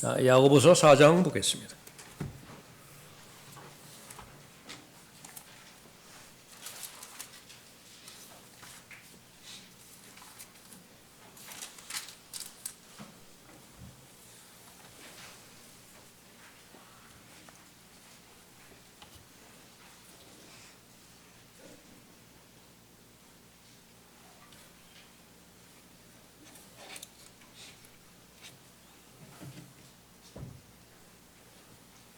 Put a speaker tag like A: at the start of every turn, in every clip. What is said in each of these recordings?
A: 야고보서 4장 보겠습니다.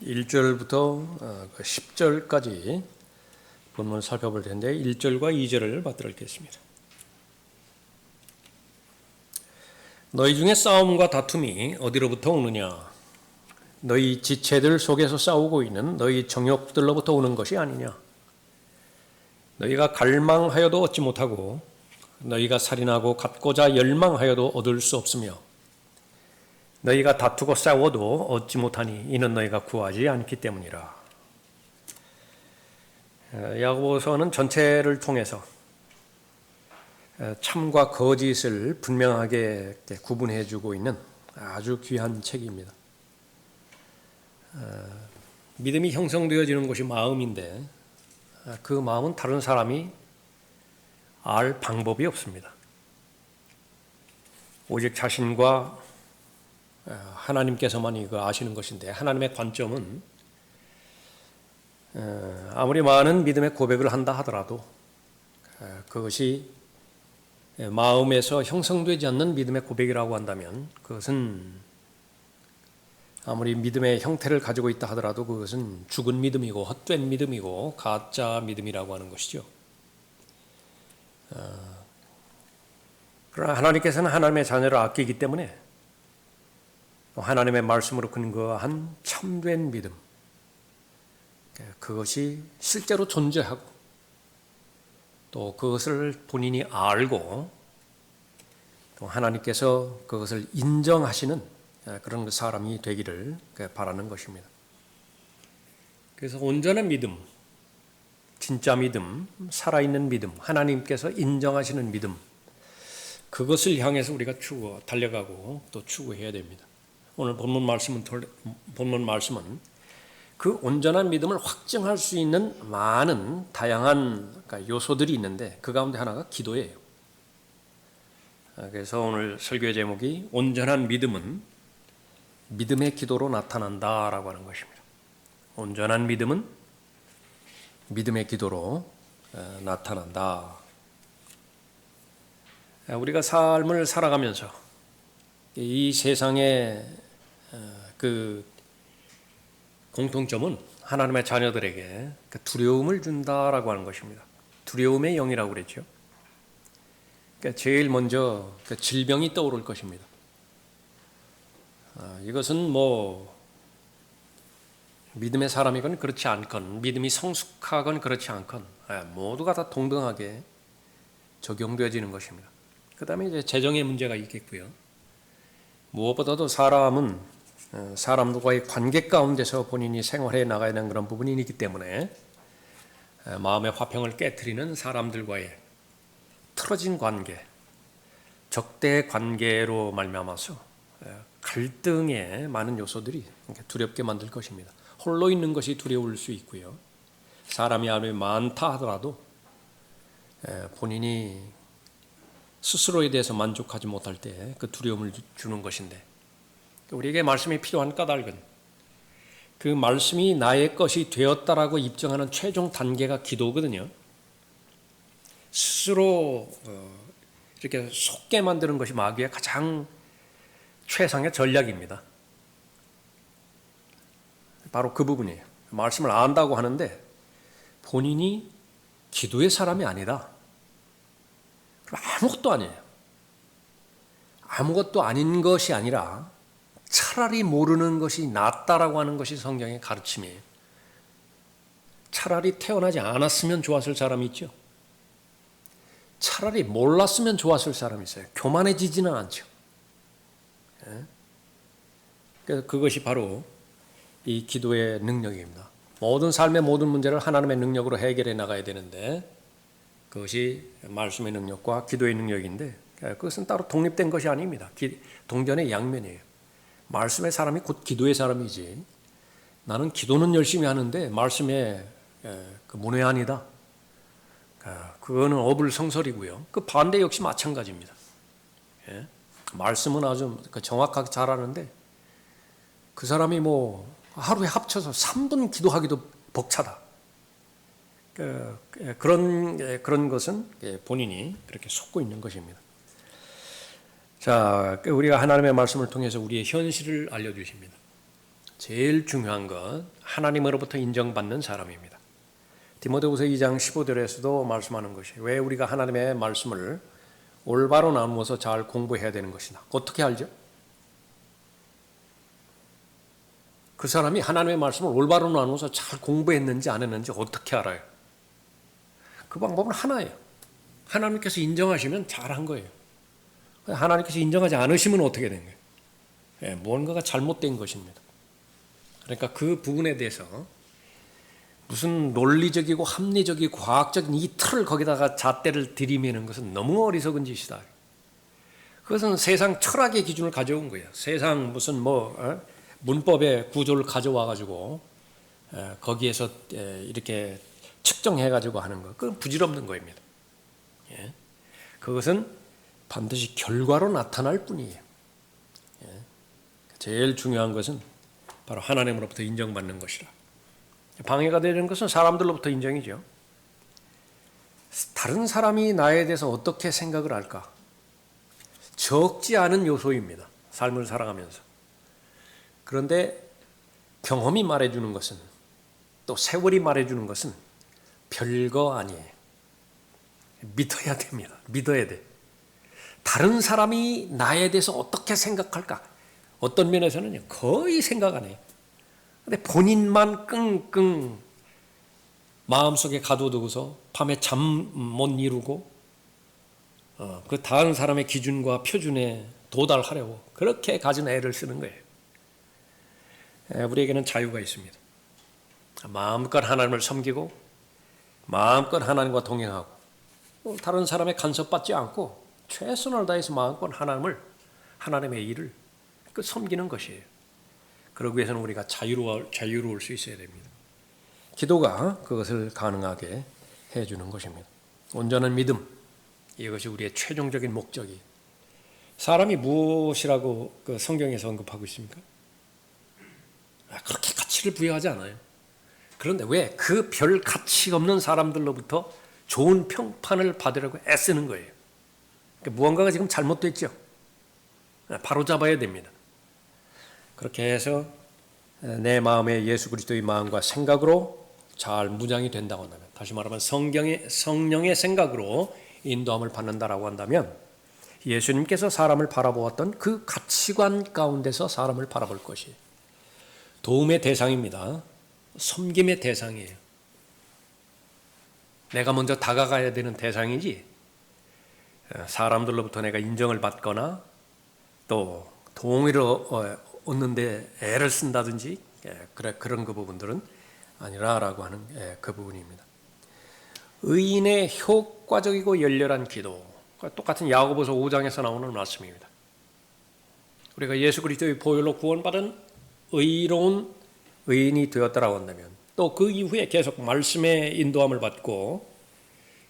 A: 일 1절부터 10절까지 본문을 살펴볼 텐데 1절과 2절을 받들어 읽겠습니다. 너희 중에 싸움과 다툼이 어디로부터 오느냐? 너희 지체들 속에서 싸우고 있는 너희 정욕들로부터 오는 것이 아니냐? 너희가 갈망하여도 얻지 못하고 너희가 살인하고 갖고자 열망하여도 얻을 수 없으며 너희가 다투고 싸워도 얻지 못하니 이는 너희가 구하지 않기 때문이라. 야고보서는 전체를 통해서 참과 거짓을 분명하게 구분해 주고 있는 아주 귀한 책입니다. 믿음이 형성되어지는 것이 마음인데 그 마음은 다른 사람이 알 방법이 없습니다. 오직 자신과 하나님께서만 이거 아시는 것인데, 하나님의 관점은 아무리 많은 믿음의 고백을 한다 하더라도 그것이 마음에서 형성되지 않는 믿음의 고백이라고 한다면 그것은 아무리 믿음의 형태를 가지고 있다 하더라도 그것은 죽은 믿음이고 헛된 믿음이고 가짜 믿음이라고 하는 것이죠. 그러나 하나님께서는 하나님의 자녀를 아끼기 때문에 하나님의 말씀으로 근거한 참된 믿음, 그것이 실제로 존재하고 또 그것을 본인이 알고 또 하나님께서 그것을 인정하시는 그런 사람이 되기를 바라는 것입니다. 그래서 온전한 믿음, 진짜 믿음, 살아있는 믿음, 하나님께서 인정하시는 믿음, 그것을 향해서 우리가 달려가고 또 추구해야 됩니다. 오늘 본문 말씀은 그 온전한 믿음을 확증할 수 있는 많은 다양한 요소들이 있는데 그 가운데 하나가 기도예요. 그래서 오늘 설교의 제목이 온전한 믿음은 믿음의 기도로 나타난다라고 하는 것입니다. 온전한 믿음은 믿음의 기도로 나타난다. 우리가 삶을 살아가면서 이 세상의 그 공통점은 하나님의 자녀들에게 두려움을 준다라고 하는 것입니다. 두려움의 영이라고 그랬죠. 제일 먼저 질병이 떠오를 것입니다. 이것은 믿음의 사람이건 그렇지 않건 믿음이 성숙하건 그렇지 않건 모두가 다 동등하게 적용되어지는 것입니다. 그 다음에 이제 재정의 문제가 있겠고요. 무엇보다도 사람은 사람들과의 관계 가운데서 본인이 생활해 나가야 하는 그런 부분이 있기 때문에 마음의 화평을 깨트리는 사람들과의 틀어진 관계, 적대 관계로 말미암아서 갈등의 많은 요소들이 두렵게 만들 것입니다. 홀로 있는 것이 두려울 수 있고요. 사람이 아무리 많다 하더라도 본인이 스스로에 대해서 만족하지 못할 때 그 두려움을 주는 것인데, 우리에게 말씀이 필요한 까닭은 그 말씀이 나의 것이 되었다라고 입증하는 최종 단계가 기도거든요. 스스로 이렇게 속게 만드는 것이 마귀의 가장 최상의 전략입니다. 바로 그 부분이에요. 말씀을 안다고 하는데 본인이 기도의 사람이 아니다. 아무것도 아니에요. 아무것도 아닌 것이 아니라 차라리 모르는 것이 낫다라고 하는 것이 성경의 가르침이에요. 차라리 태어나지 않았으면 좋았을 사람이 있죠. 차라리 몰랐으면 좋았을 사람이 있어요. 교만해지지는 않죠. 그래서 그것이 바로 이 기도의 능력입니다. 모든 삶의 모든 문제를 하나님의 능력으로 해결해 나가야 되는데 그것이 말씀의 능력과 기도의 능력인데 그것은 따로 독립된 것이 아닙니다. 동전의 양면이에요. 말씀의 사람이 곧 기도의 사람이지. 나는 기도는 열심히 하는데 말씀에 그 문외한이다. 그거는 어불성설이고요. 그 반대 역시 마찬가지입니다. 예? 말씀은 아주 정확하게 잘하는데 그 사람이 뭐 하루에 합쳐서 3분 기도하기도 벅차다. 그런 것은 본인이 그렇게 속고 있는 것입니다. 자, 우리가 하나님의 말씀을 통해서 우리의 현실을 알려주십니다. 제일 중요한 건 하나님으로부터 인정받는 사람입니다. 디모데후서 2장 15절에서도 말씀하는 것이 왜 우리가 하나님의 말씀을 올바로 나누어서 잘 공부해야 되는 것이나 어떻게 알죠? 그 사람이 하나님의 말씀을 올바로 나누어서 잘 공부했는지 안 했는지 어떻게 알아요? 그 방법은 하나예요. 하나님께서 인정하시면 잘한 거예요. 하나님께서 인정하지 않으시면 어떻게 된 거예요? 무언가가 잘못된 것입니다. 그러니까 그 부분에 대해서 무슨 논리적이고 합리적이고 과학적인 이 틀을 거기다가 잣대를 들이미는 것은 너무 어리석은 짓이다. 그것은 세상 철학의 기준을 가져온 거예요. 세상 무슨 문법의 구조를 가져와 가지고 거기에서 이렇게 측정해 가지고 하는 것. 그건 부질없는 거입니다. 그것은 반드시 결과로 나타날 뿐이에요. 제일 중요한 것은 바로 하나님으로부터 인정받는 것이라. 방해가 되는 것은 사람들로부터 인정이죠. 다른 사람이 나에 대해서 어떻게 생각을 할까? 적지 않은 요소입니다. 삶을 살아가면서. 그런데 경험이 말해주는 것은 또 세월이 말해주는 것은 별거 아니에요. 믿어야 됩니다. 믿어야 돼. 다른 사람이 나에 대해서 어떻게 생각할까? 어떤 면에서는 거의 생각 안 해요. 근데 본인만 끙끙 마음속에 가둬두고서 밤에 잠 못 이루고 그 다른 사람의 기준과 표준에 도달하려고 그렇게 가진 애를 쓰는 거예요. 우리에게는 자유가 있습니다. 마음껏 하나님을 섬기고 마음껏 하나님과 동행하고 다른 사람의 간섭받지 않고 최선을 다해서 마음껏 하나님의 일을 섬기는 것이에요. 그러기 위해서는 우리가 자유로울 수 있어야 됩니다. 기도가 그것을 가능하게 해주는 것입니다. 온전한 믿음, 이것이 우리의 최종적인 목적이. 사람이 무엇이라고 그 성경에서 언급하고 있습니까? 그렇게 가치를 부여하지 않아요. 그런데 왜 그 별 가치 없는 사람들로부터 좋은 평판을 받으려고 애쓰는 거예요. 그러니까 무언가가 지금 잘못됐죠. 바로 잡아야 됩니다. 그렇게 해서 내 마음에 예수 그리스도의 마음과 생각으로 잘 무장이 된다고 한다면, 다시 말하면 성령의 생각으로 인도함을 받는다라고 한다면 예수님께서 사람을 바라보았던 그 가치관 가운데서 사람을 바라볼 것이에요. 도움의 대상입니다. 섬김의 대상이에요. 내가 먼저 다가가야 되는 대상이지 사람들로부터 내가 인정을 받거나 또 동의를 얻는데 애를 쓴다든지 그런 그 부분들은 아니라라고 하는 그 부분입니다. 의인의 효과적이고 열렬한 기도, 똑같은 야고보서 5장에서 나오는 말씀입니다. 우리가 예수 그리스도의 보혈로 구원받은 의로운 의인이 되었다라고 한다면 또 그 이후에 계속 말씀의 인도함을 받고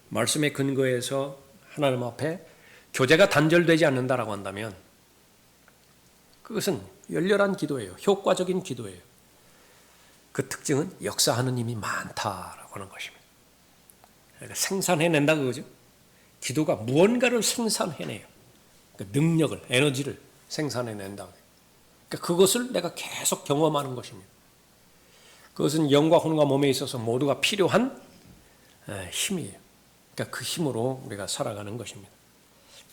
A: 말씀의 근거에서 하나님 앞에 교제가 단절되지 않는다라고 한다면 그것은 열렬한 기도예요. 효과적인 기도예요. 그 특징은 역사하는 힘이 많다라고 하는 것입니다. 그러니까 생산해낸다 그거죠. 기도가 무언가를 생산해내요. 그러니까 능력을, 에너지를 생산해낸다. 그러니까 그것을 내가 계속 경험하는 것입니다. 그것은 영과 혼과 몸에 있어서 모두가 필요한 힘이에요. 그러니까 그 힘으로 우리가 살아가는 것입니다.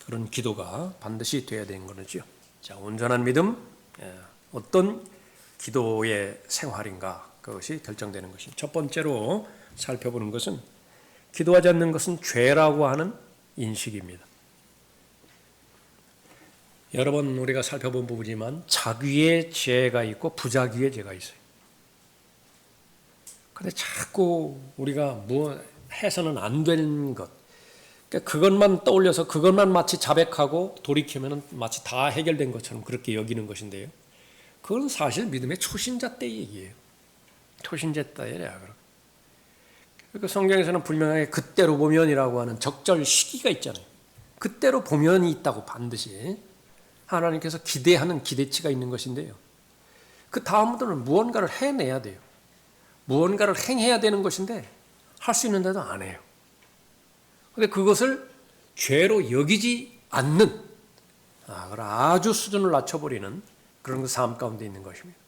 A: 그런 기도가 반드시 돼야 되는 거죠. 자, 온전한 믿음, 어떤 기도의 생활인가 그것이 결정되는 것입니다. 첫 번째로 살펴보는 것은 기도하지 않는 것은 죄라고 하는 인식입니다. 여러 번 우리가 살펴본 부분이지만 자귀의 죄가 있고 부자귀의 죄가 있어요. 그런데 자꾸 우리가 뭐 해서는 안 되는 것, 그러니까 그것만 떠올려서 그것만 마치 자백하고 돌이키면 마치 다 해결된 것처럼 그렇게 여기는 것인데요. 그건 사실 믿음의 초신자 때 얘기예요. 초신자 때래야. 그러니까 성경에서는 분명하게 그때로 보면이라고 하는 적절 시기가 있잖아요. 그때로 보면이 있다고 반드시 하나님께서 기대하는 기대치가 있는 것인데요. 그 다음부터는 무언가를 해내야 돼요. 무언가를 행해야 되는 것인데 할 수 있는데도 안 해요. 그런데 그것을 죄로 여기지 않는 아주 수준을 낮춰버리는 그런 삶 가운데 있는 것입니다.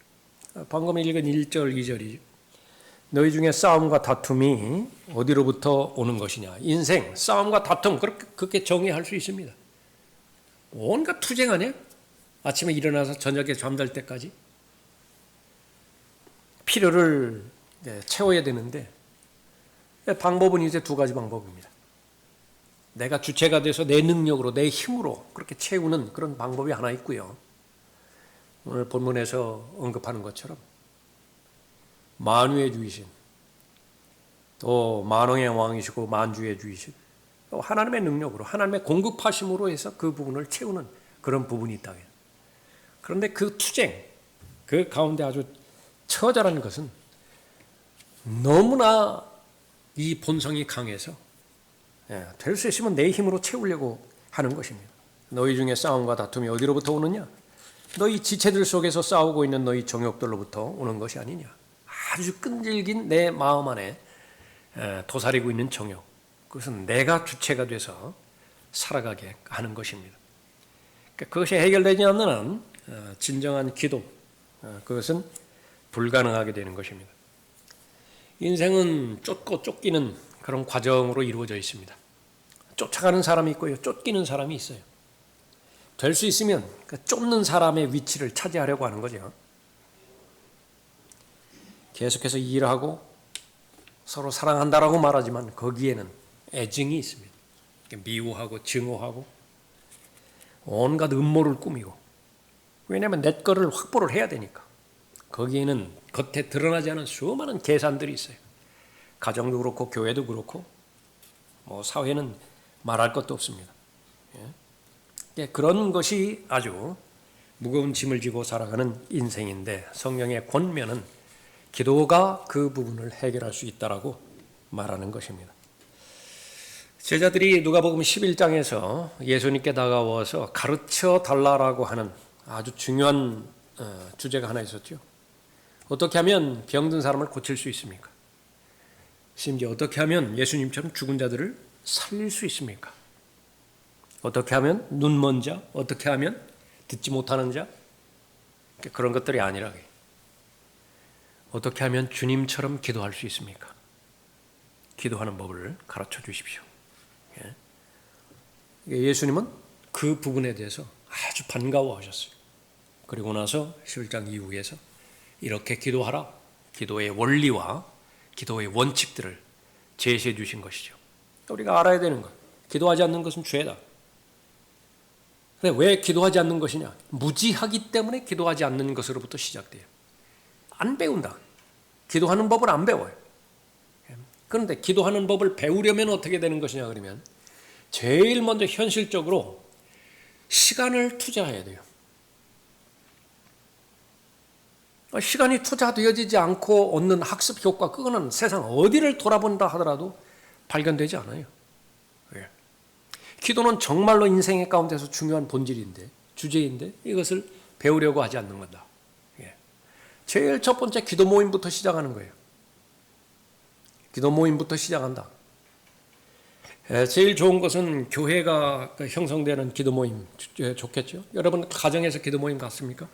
A: 방금 읽은 1절, 2절이죠. 너희 중에 싸움과 다툼이 어디로부터 오는 것이냐. 인생, 싸움과 다툼 그렇게 정의할 수 있습니다. 온갖 투쟁 아니에요? 아침에 일어나서 저녁에 잠잘 때까지 필요를 채워야 되는데 방법은 이제 두 가지 방법입니다. 내가 주체가 돼서 내 능력으로 내 힘으로 그렇게 채우는 그런 방법이 하나 있고요. 오늘 본문에서 언급하는 것처럼 만유의 주이신 또 만왕의 왕이시고 만주의 주이신 또 하나님의 능력으로 하나님의 공급하심으로 해서 그 부분을 채우는 그런 부분이 있다. 그런데 그 투쟁 그 가운데 아주 처절한 것은 너무나 이 본성이 강해서 될 수 있으면 내 힘으로 채우려고 하는 것입니다. 너희 중에 싸움과 다툼이 어디로부터 오느냐? 너희 지체들 속에서 싸우고 있는 너희 정욕들로부터 오는 것이 아니냐? 아주 끈질긴 내 마음 안에 도사리고 있는 정욕, 그것은 내가 주체가 돼서 살아가게 하는 것입니다. 그것이 해결되지 않는 한 진정한 기도, 그것은 불가능하게 되는 것입니다. 인생은 쫓고 쫓기는 그런 과정으로 이루어져 있습니다. 쫓아가는 사람이 있고요, 쫓기는 사람이 있어요. 될 수 있으면 쫓는 사람의 위치를 차지하려고 하는 거죠. 계속해서 일하고 서로 사랑한다라고 말하지만 거기에는 애증이 있습니다. 미워하고 증오하고 온갖 음모를 꾸미고, 왜냐하면 내 거를 확보를 해야 되니까. 거기에는 겉에 드러나지 않은 수많은 계산들이 있어요. 가정도 그렇고 교회도 그렇고 사회는 말할 것도 없습니다. 그런 것이 아주 무거운 짐을 지고 살아가는 인생인데, 성경의 권면은 기도가 그 부분을 해결할 수 있다라고 말하는 것입니다. 제자들이 누가복음 11장에서 예수님께 다가와서 가르쳐 달라라고 하는 아주 중요한 주제가 하나 있었죠. 어떻게 하면 병든 사람을 고칠 수 있습니까? 심지어 어떻게 하면 예수님처럼 죽은 자들을 살릴 수 있습니까? 어떻게 하면 눈먼 자, 어떻게 하면 듣지 못하는 자, 그런 것들이 아니라 어떻게 하면 주님처럼 기도할 수 있습니까? 기도하는 법을 가르쳐 주십시오. 예수님은 그 부분에 대해서 아주 반가워하셨어요. 그리고 나서 11장 이후에서 이렇게 기도하라, 기도의 원리와 기도의 원칙들을 제시해 주신 것이죠. 우리가 알아야 되는 것, 기도하지 않는 것은 죄다. 근데 왜 기도하지 않는 것이냐? 무지하기 때문에 기도하지 않는 것으로부터 시작돼요. 안 배운다. 기도하는 법을 안 배워요. 그런데 기도하는 법을 배우려면 어떻게 되는 것이냐 그러면 제일 먼저 현실적으로 시간을 투자해야 돼요. 시간이 투자되어지지 않고 얻는 학습 효과, 그거는 세상 어디를 돌아본다 하더라도 발견되지 않아요. 기도는 정말로 인생의 가운데서 중요한 본질인데, 주제인데 이것을 배우려고 하지 않는 거다. 제일 첫 번째 기도 모임부터 시작하는 거예요. 기도 모임부터 시작한다. 제일 좋은 것은 교회가 형성되는 기도 모임 좋겠죠. 여러분 가정에서 기도 모임 갔습니까?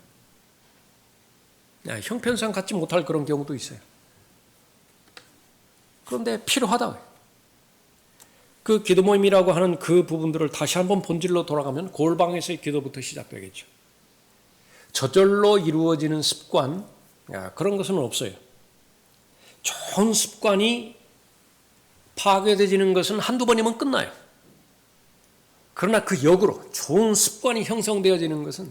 A: 형편상 갖지 못할 그런 경우도 있어요. 그런데 필요하다. 그 기도 모임이라고 하는 그 부분들을 다시 한번 본질로 돌아가면 골방에서의 기도부터 시작되겠죠. 저절로 이루어지는 습관, 그런 것은 없어요. 좋은 습관이 파괴되지는 것은 한두 번이면 끝나요. 그러나 그 역으로 좋은 습관이 형성되어지는 것은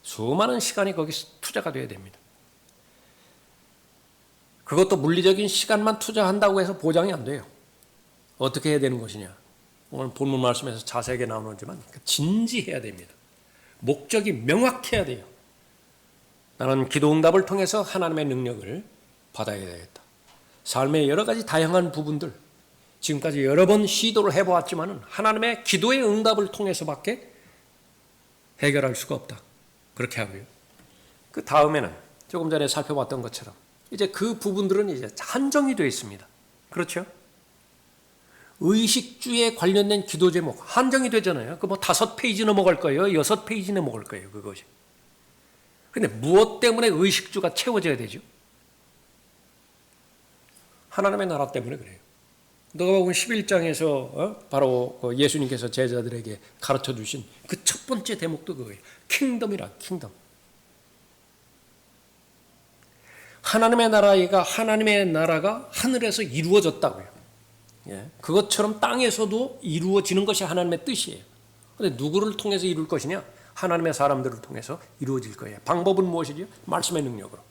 A: 수많은 시간이 거기서 투자가 되어야 됩니다. 그것도 물리적인 시간만 투자한다고 해서 보장이 안 돼요. 어떻게 해야 되는 것이냐? 오늘 본문 말씀에서 자세하게 나오지만 진지해야 됩니다. 목적이 명확해야 돼요. 나는 기도 응답을 통해서 하나님의 능력을 받아야 되겠다. 삶의 여러 가지 다양한 부분들, 지금까지 여러 번 시도를 해보았지만 하나님의 기도의 응답을 통해서밖에 해결할 수가 없다. 그렇게 하고요. 그 다음에는 조금 전에 살펴봤던 것처럼 이제 그 부분들은 이제 한정이 되어 있습니다. 그렇죠? 의식주에 관련된 기도 제목 한정이 되잖아요. 그 뭐 5페이지 넘어갈 거예요. 6페이지 넘어갈 거예요. 그것이. 근데 무엇 때문에 의식주가 채워져야 되죠? 하나님의 나라 때문에 그래요. 누가복음 11장에서 바로 예수님께서 제자들에게 가르쳐 주신 그 첫 번째 대목도 그거예요. 킹덤이라, 킹덤. 하나님의 나라가 하늘에서 이루어졌다고요. 예, 그것처럼 땅에서도 이루어지는 것이 하나님의 뜻이에요. 그런데 누구를 통해서 이룰 것이냐? 하나님의 사람들을 통해서 이루어질 거예요. 방법은 무엇이죠? 말씀의 능력으로.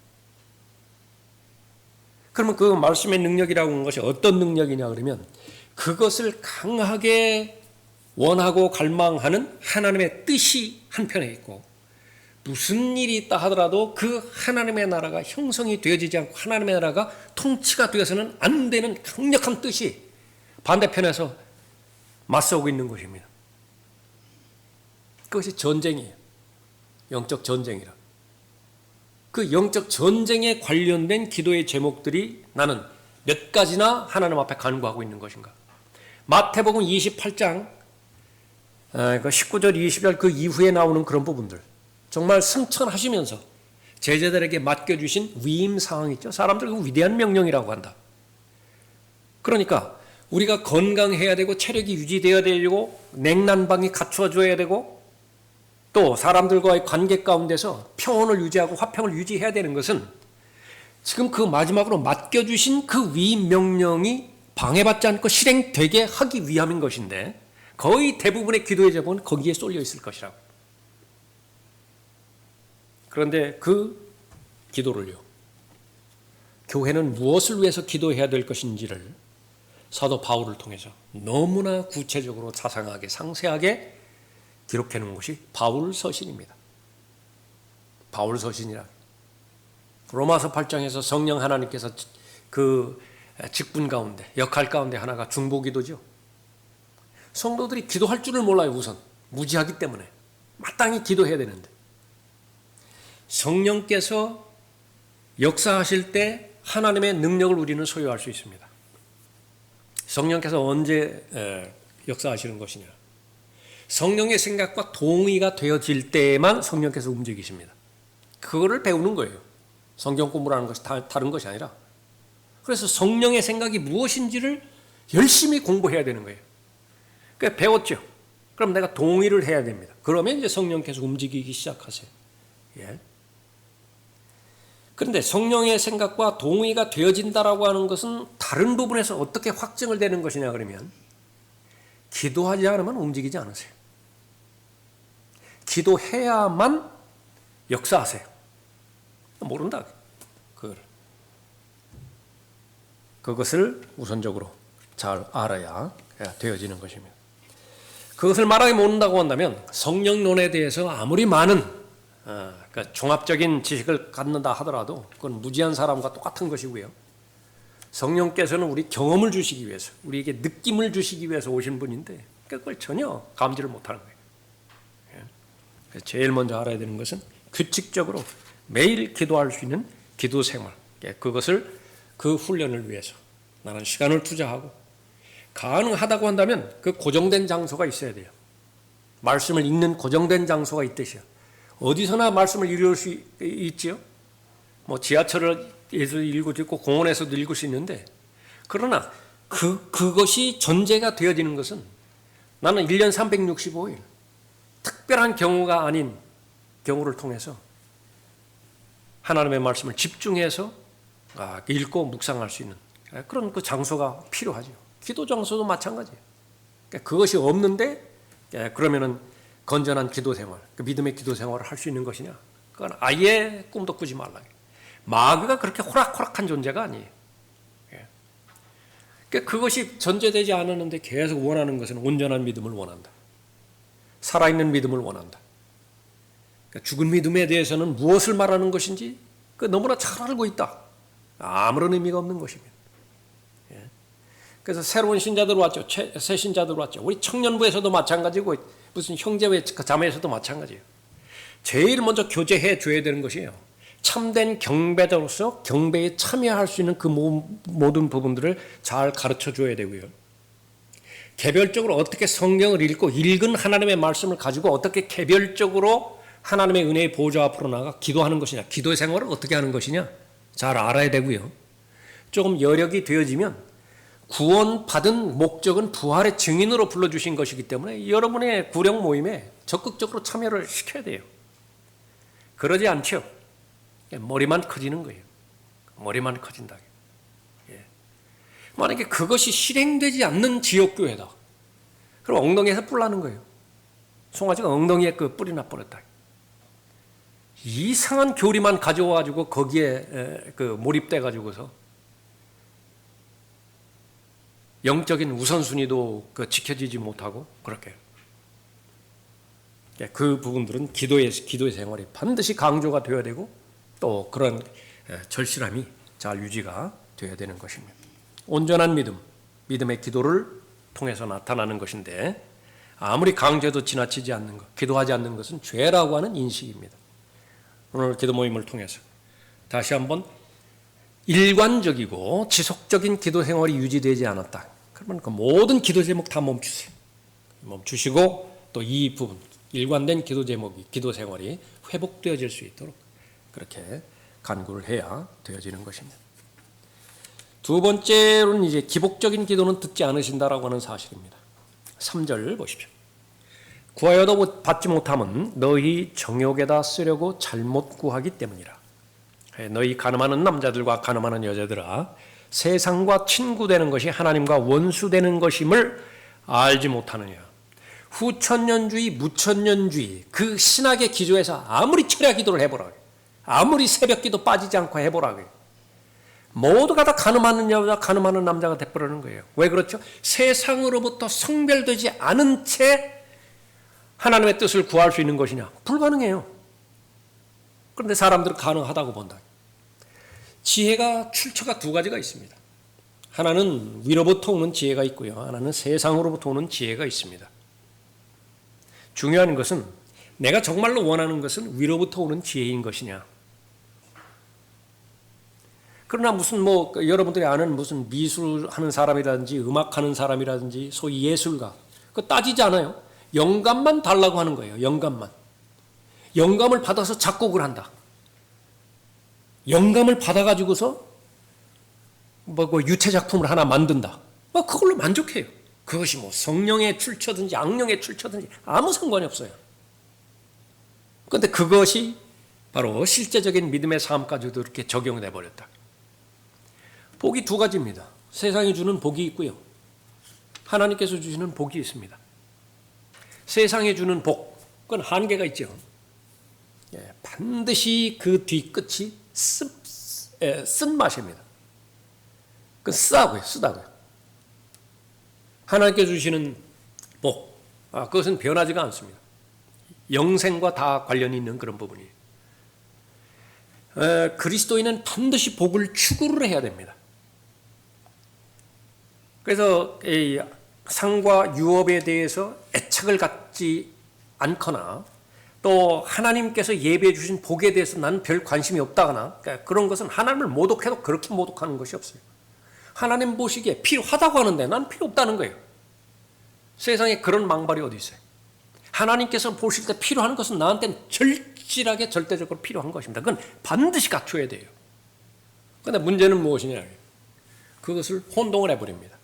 A: 그러면 그 말씀의 능력이라고 하는 것이 어떤 능력이냐 그러면 그것을 강하게 원하고 갈망하는 하나님의 뜻이 한편에 있고 무슨 일이 있다 하더라도 그 하나님의 나라가 형성이 되어지지 않고 하나님의 나라가 통치가 되어서는 안 되는 강력한 뜻이 반대편에서 맞서고 있는 것입니다. 그것이 전쟁이에요. 영적 전쟁이라. 그 영적 전쟁에 관련된 기도의 제목들이 나는 몇 가지나 하나님 앞에 간구하고 있는 것인가. 마태복음 28장 19절 20절 그 이후에 나오는 그런 부분들 정말 승천하시면서 제자들에게 맡겨주신 위임 사항 있죠. 사람들 그 위대한 명령이라고 한다. 그러니까 우리가 건강해야 되고 체력이 유지되어야 되고 냉난방이 갖추어져야 되고 또 사람들과의 관계 가운데서 평온을 유지하고 화평을 유지해야 되는 것은 지금 그 마지막으로 맡겨주신 그 위임 명령이 방해받지 않고 실행되게 하기 위함인 것인데 거의 대부분의 기도의 제목은 거기에 쏠려 있을 것이라고. 그런데 그 기도를요. 교회는 무엇을 위해서 기도해야 될 것인지를 사도 바울을 통해서 너무나 구체적으로 자상하게 상세하게 기록해 놓은 것이 바울 서신입니다. 바울 서신이라. 로마서 8장에서 성령 하나님께서 그 직분 가운데 역할 가운데 하나가 중보기도죠. 성도들이 기도할 줄을 몰라요. 우선 무지하기 때문에 마땅히 기도해야 되는데 성령께서 역사하실 때 하나님의 능력을 우리는 소유할 수 있습니다. 성령께서 언제 역사하시는 것이냐? 성령의 생각과 동의가 되어질 때에만 성령께서 움직이십니다. 그거를 배우는 거예요. 성경 공부라는 것이 다른 것이 아니라. 그래서 성령의 생각이 무엇인지를 열심히 공부해야 되는 거예요. 그러니까 배웠죠. 그럼 내가 동의를 해야 됩니다. 그러면 이제 성령께서 움직이기 시작하세요. 예. 그런데 성령의 생각과 동의가 되어진다라고 하는 것은 다른 부분에서 어떻게 확증을 되는 것이냐 그러면 기도하지 않으면 움직이지 않으세요. 기도해야만 역사하세요. 모른다. 그것을 우선적으로 잘 알아야 되어지는 것입니다. 그것을 말하기 모른다고 한다면 성령론에 대해서 아무리 많은 그러니까 종합적인 지식을 갖는다 하더라도 그건 무지한 사람과 똑같은 것이고요. 성령께서는 우리 경험을 주시기 위해서 우리에게 느낌을 주시기 위해서 오신 분인데 그걸 전혀 감지를 못하는 거예요. 제일 먼저 알아야 되는 것은 규칙적으로 매일 기도할 수 있는 기도 생활, 그것을 그 훈련을 위해서 나는 시간을 투자하고 가능하다고 한다면 그 고정된 장소가 있어야 돼요. 말씀을 읽는 고정된 장소가 있듯이요. 어디서나 말씀을 읽을 수 있지요. 뭐 지하철에서 읽을 수 있고 공원에서도 읽을 수 있는데 그러나 그것이 전제가 되어지는 것은 나는 1년 365일 특별한 경우가 아닌 경우를 통해서 하나님의 말씀을 집중해서 읽고 묵상할 수 있는 그런 그 장소가 필요하죠. 기도 장소도 마찬가지예요. 그것이 없는데 그러면은 건전한 기도 생활, 그 믿음의 기도 생활을 할 수 있는 것이냐? 그건 아예 꿈도 꾸지 말라. 마귀가 그렇게 호락호락한 존재가 아니에요. 그것이 전제되지 않았는데 계속 원하는 것은 온전한 믿음을 원한다. 살아있는 믿음을 원한다. 그러니까 죽은 믿음에 대해서는 무엇을 말하는 것인지 너무나 잘 알고 있다. 아무런 의미가 없는 것입니다. 예. 그래서 새로운 신자들 왔죠. 새 신자들 왔죠. 우리 청년부에서도 마찬가지고 무슨 형제회 자매에서도 마찬가지예요. 제일 먼저 교제해 줘야 되는 것이에요. 참된 경배자로서 경배에 참여할 수 있는 그 모든 부분들을 잘 가르쳐 줘야 되고요. 개별적으로 어떻게 성경을 읽고 읽은 하나님의 말씀을 가지고 어떻게 개별적으로 하나님의 은혜의 보좌 앞으로 나가 기도하는 것이냐, 기도의 생활을 어떻게 하는 것이냐 잘 알아야 되고요. 조금 여력이 되어지면 구원받은 목적은 부활의 증인으로 불러주신 것이기 때문에 여러분의 구령 모임에 적극적으로 참여를 시켜야 돼요. 그러지 않죠. 머리만 커지는 거예요. 머리만 커진다. 예. 만약에 그것이 실행되지 않는 지역교회다. 그럼 엉덩이에서 뿔 나는 거예요. 송아지가 엉덩이에 그 뿔이 나버렸다. 이상한 교리만 가져와가지고 거기에 그 몰입돼가지고서 영적인 우선순위도 지켜지지 못하고 그렇게 그 부분들은 기도의 생활이 반드시 강조가 되어야 되고 또 그런 절실함이 잘 유지가 되어야 되는 것입니다. 온전한 믿음의 기도를 통해서 나타나는 것인데 아무리 강조해도 지나치지 않는 것, 기도하지 않는 것은 죄라고 하는 인식입니다. 오늘 기도 모임을 통해서 다시 한번 일관적이고 지속적인 기도 생활이 유지되지 않았다. 그러면 그 모든 기도 제목 다 멈추세요. 멈추시고 또 이 부분 일관된 기도 제목이 기도 생활이 회복되어질 수 있도록 그렇게 간구를 해야 되어지는 것입니다. 두 번째로는 이제 기복적인 기도는 듣지 않으신다라고 하는 사실입니다. 3절 보십시오. 구하여도 받지 못함은 너희 정욕에다 쓰려고 잘못 구하기 때문이라. 너희 가늠하는 남자들과 가늠하는 여자들아 세상과 친구되는 것이 하나님과 원수되는 것임을 알지 못하느냐. 후천년주의, 무천년주의 그 신학의 기조에서 아무리 철야 기도를 해보라, 아무리 새벽 기도 빠지지 않고 해보라, 모두가 다 가늠하는 여자, 가늠하는 남자가 돼버리는 거예요. 왜 그렇죠? 세상으로부터 성별되지 않은 채 하나님의 뜻을 구할 수 있는 것이냐? 불가능해요. 그런데 사람들은 가능하다고 본다. 지혜가 출처가 두 가지가 있습니다. 하나는 위로부터 오는 지혜가 있고요. 하나는 세상으로부터 오는 지혜가 있습니다. 중요한 것은 내가 정말로 원하는 것은 위로부터 오는 지혜인 것이냐. 그러나 무슨 여러분들이 아는 무슨 미술하는 사람이라든지 음악하는 사람이라든지 소위 예술가 그거 따지지 않아요. 영감만 달라고 하는 거예요. 영감만. 영감을 받아서 작곡을 한다. 영감을 받아가지고서 유체 작품을 하나 만든다. 그걸로 만족해요. 그것이 성령의 출처든지 악령의 출처든지 아무 상관이 없어요. 그런데 그것이 바로 실제적인 믿음의 삶까지도 이렇게 적용돼 버렸다. 복이 두 가지입니다. 세상이 주는 복이 있고요. 하나님께서 주시는 복이 있습니다. 세상에 주는 복, 그건 한계가 있죠. 반드시 그 뒤끝이 쓴맛입니다. 그건 쓰다고요. 하나님께 주시는 복, 그것은 변하지가 않습니다. 영생과 다 관련이 있는 그런 부분이에요. 그리스도인은 반드시 복을 추구를 해야 됩니다. 그래서 이 상과 유업에 대해서 애착을 갖지 않거나 또 하나님께서 예배해 주신 복에 대해서 나는 별 관심이 없다거나 그런 것은 하나님을 모독해도 그렇게 모독하는 것이 없어요. 하나님 보시기에 필요하다고 하는데 난 필요 없다는 거예요. 세상에 그런 망발이 어디 있어요. 하나님께서 보실 때 필요한 것은 나한테는 절실하게 절대적으로 필요한 것입니다. 그건 반드시 갖춰야 돼요. 그런데 문제는 무엇이냐. 그것을 혼동을 해버립니다.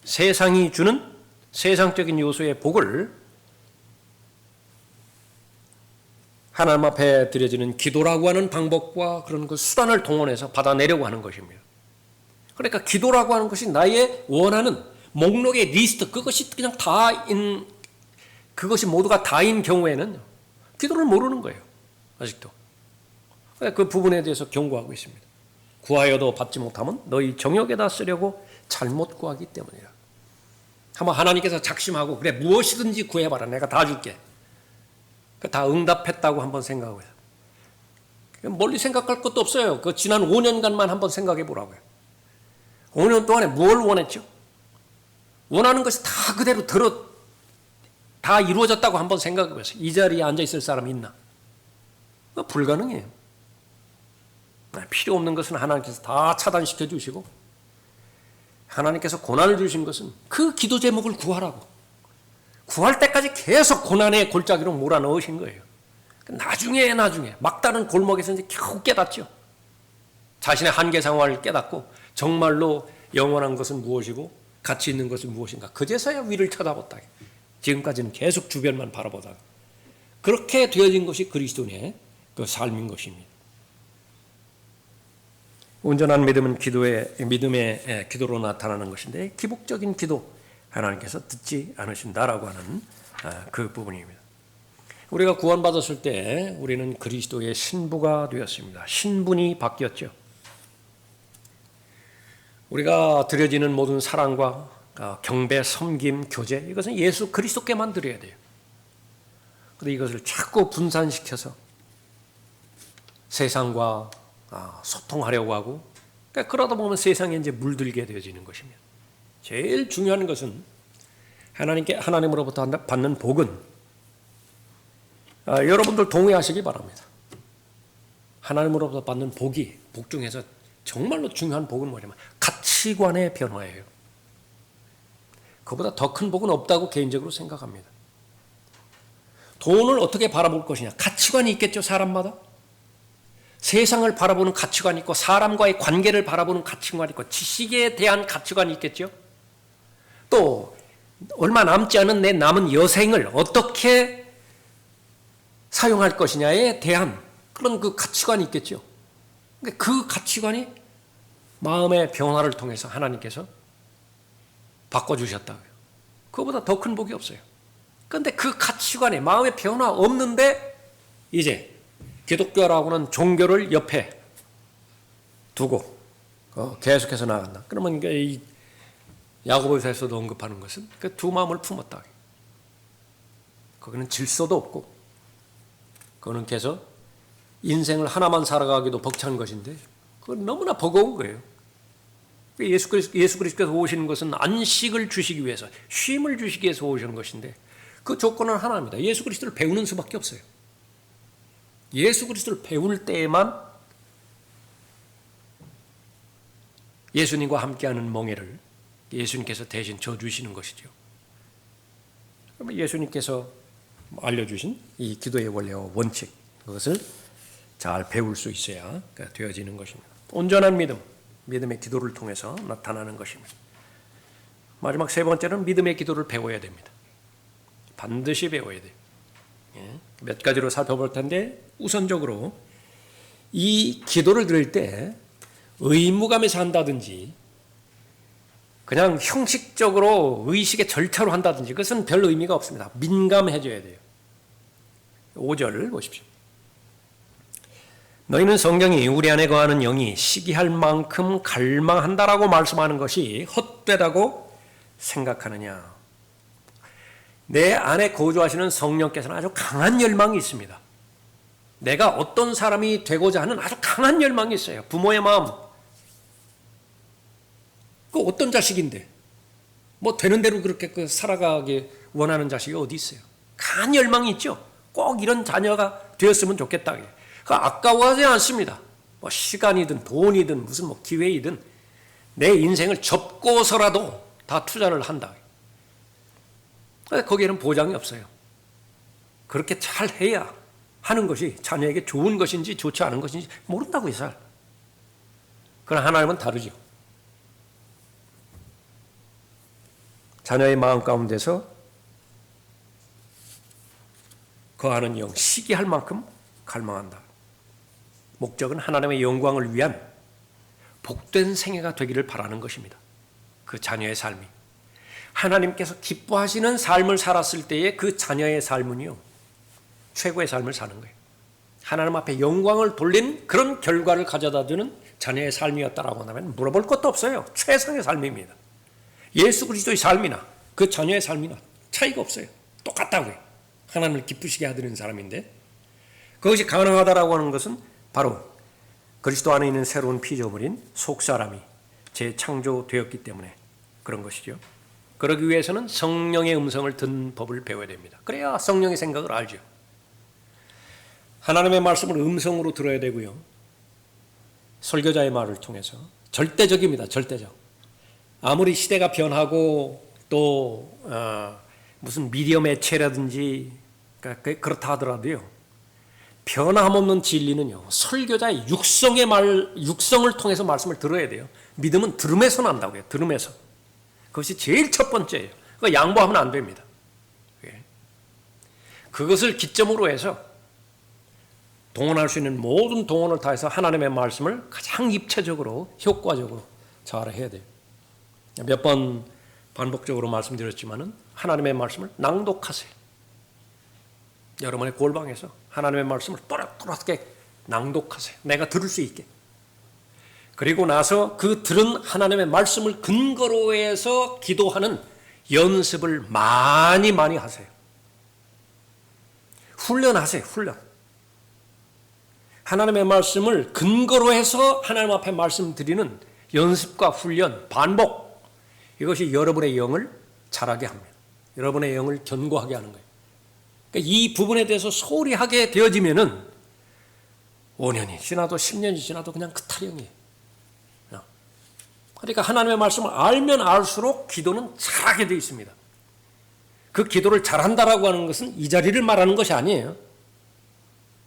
A: 세상이 주는 세상적인 요소의 복을 하나님 앞에 드려지는 기도라고 하는 방법과 그런 그 수단을 동원해서 받아내려고 하는 것입니다. 그러니까 기도라고 하는 것이 나의 원하는 목록의 리스트, 그것이 그냥 다인, 그것이 모두가 다인 경우에는 기도를 모르는 거예요. 아직도. 그 부분에 대해서 경고하고 있습니다. 구하여도 받지 못하면 너희 정욕에다 쓰려고 잘못 구하기 때문이라. 한번 하나님께서 작심하고 그래 무엇이든지 구해봐라. 내가 다 줄게. 다 응답했다고 한번 생각해요. 멀리 생각할 것도 없어요. 그 지난 5년간만 한번 생각해 보라고요. 5년 동안에 뭘 원했죠? 원하는 것이 다 그대로 다 이루어졌다고 한번 생각해 보세요. 이 자리에 앉아 있을 사람이 있나? 불가능해요. 필요 없는 것은 하나님께서 다 차단시켜 주시고, 하나님께서 고난을 주신 것은 그 기도 제목을 구하라고, 구할 때까지 계속 고난의 골짜기로 몰아넣으신 거예요. 나중에 막다른 골목에서 이제 겨우 깨닫죠. 자신의 한계 상황을 깨닫고 정말로 영원한 것은 무엇이고 가치 있는 것은 무엇인가, 그제서야 위를 쳐다봤다. 지금까지는 계속 주변만 바라보다가 그렇게 되어진 것이 그리스도인의 그 삶인 것입니다. 온전한 믿음은 믿음의 기도로 나타나는 것인데, 기복적인 기도 하나님께서 듣지 않으신다라고 하는 그 부분입니다. 우리가 구원받았을 때 우리는 그리스도의 신부가 되었습니다. 신분이 바뀌었죠. 우리가 드려지는 모든 사랑과 경배, 섬김, 교제, 이것은 예수 그리스도께만 드려야 돼요. 그런데 이것을 자꾸 분산시켜서 세상과 소통하려고 하고, 그러다 보면 세상에 이제 물들게 되어지는 것입니다. 제일 중요한 것은 하나님으로부터 받는 복은, 여러분들 동의하시기 바랍니다. 하나님으로부터 받는 복 중에서 정말로 중요한 복은 뭐냐면 가치관의 변화예요. 그보다 더 큰 복은 없다고 개인적으로 생각합니다. 돈을 어떻게 바라볼 것이냐, 가치관이 있겠죠. 사람마다 세상을 바라보는 가치관이 있고, 사람과의 관계를 바라보는 가치관이 있고, 지식에 대한 가치관이 있겠죠. 또 얼마 남지 않은 내 남은 여생을 어떻게 사용할 것이냐에 대한 그런 그 가치관이 있겠죠. 그 가치관이 마음의 변화를 통해서 하나님께서 바꿔주셨다고요. 그거보다 더 큰 복이 없어요. 그런데 그 가치관에 마음의 변화 없는데 이제 기독교라고는 종교를 옆에 두고 계속해서 나간다. 그러면 이 야고보서에서도 언급하는 것은 그 두 마음을 품었다. 거기는 질서도 없고, 그거는 계속 인생을 하나만 살아가기도 벅찬 것인데, 그건 너무나 버거운 거예요. 예수 그리스도께서 오시는 것은 안식을 주시기 위해서, 쉼을 주시기 위해서 오시는 것인데, 그 조건은 하나입니다. 예수 그리스도를 배우는 수밖에 없어요. 예수 그리스도를 배울 때에만 예수님과 함께하는 멍에를 예수님께서 대신 져주시는 것이죠. 그러면 예수님께서 알려주신 이 기도의 원리와 원칙, 그것을 잘 배울 수 있어야 되어지는 것입니다. 온전한 믿음의 기도를 통해서 나타나는 것입니다. 마지막 세 번째는 믿음의 기도를 배워야 됩니다. 반드시 배워야 돼요. 몇 가지로 살펴볼 텐데, 우선적으로 이 기도를 드릴 때 의무감에서 한다든지 그냥 형식적으로 의식의 절차로 한다든지 그것은 별 의미가 없습니다. 민감해져야 돼요. 5절 보십시오. 너희는 성경이 우리 안에 거하는 영이 시기할 만큼 갈망한다라고 말씀하는 것이 헛되다고 생각하느냐. 내 안에 거주하시는 성령께서는 아주 강한 열망이 있습니다. 내가 어떤 사람이 되고자 하는 아주 강한 열망이 있어요. 부모의 마음. 그 어떤 자식인데 뭐 되는 대로 그렇게 살아가게 원하는 자식이 어디 있어요? 강한 열망이 있죠. 꼭 이런 자녀가 되었으면 좋겠다. 그 아까워하지 않습니다. 뭐 시간이든 돈이든 무슨 뭐 기회이든 내 인생을 접고서라도 다 투자를 한다. 거기에는 보장이 없어요. 그렇게 잘 해야 하는 것이 자녀에게 좋은 것인지 좋지 않은 것인지 모른다고 이 살. 그러나 하나님은 다르죠. 자녀의 마음 가운데서 거하는 영, 시기할 만큼 갈망한다. 목적은 하나님의 영광을 위한 복된 생애가 되기를 바라는 것입니다. 그 자녀의 삶이. 하나님께서 기뻐하시는 삶을 살았을 때의 그 자녀의 삶은요, 최고의 삶을 사는 거예요. 하나님 앞에 영광을 돌린 그런 결과를 가져다주는 자녀의 삶이었다라고 한다면 물어볼 것도 없어요. 최상의 삶입니다. 예수 그리스도의 삶이나 그 자녀의 삶이나 차이가 없어요. 똑같다고요. 하나님을 기쁘시게 하드리는 사람인데, 그것이 가능하다라고 하는 것은 바로 그리스도 안에 있는 새로운 피조물인 속사람이 재창조되었기 때문에 그런 것이죠. 그러기 위해서는 성령의 음성을 듣는 법을 배워야 됩니다. 그래야 성령의 생각을 알죠. 하나님의 말씀을 음성으로 들어야 되고요. 설교자의 말을 통해서 절대적입니다. 절대적. 아무리 시대가 변하고 또 무슨 미디어 매체라든지 그렇다 하더라도요. 변함없는 진리는요. 설교자의 육성을 통해서 말씀을 들어야 돼요. 믿음은 들음에서 난다고 해요. 들음에서. 그것이 제일 첫 번째예요. 그거 양보하면 안 됩니다. 그것을 기점으로 해서 동원할 수 있는 모든 동원을 다해서 하나님의 말씀을 가장 입체적으로 효과적으로 잘 해야 돼요. 몇 번 반복적으로 말씀드렸지만은 하나님의 말씀을 낭독하세요. 여러분의 골방에서 하나님의 말씀을 또렷또렷하게 낭독하세요. 내가 들을 수 있게. 그리고 나서 그 들은 하나님의 말씀을 근거로 해서 기도하는 연습을 많이 하세요. 훈련하세요. 훈련. 하나님의 말씀을 근거로 해서 하나님 앞에 말씀드리는 연습과 훈련, 반복. 이것이 여러분의 영을 자라게 합니다. 여러분의 영을 견고하게 하는 거예요. 그러니까 이 부분에 대해서 소홀히 하게 되어지면은 5년이 지나도 10년이 지나도 그냥 그 타령이에요. 그러니까 하나님의 말씀을 알면 알수록 기도는 잘하게 되어 있습니다. 그 기도를 잘한다라고 하는 것은 이 자리를 말하는 것이 아니에요.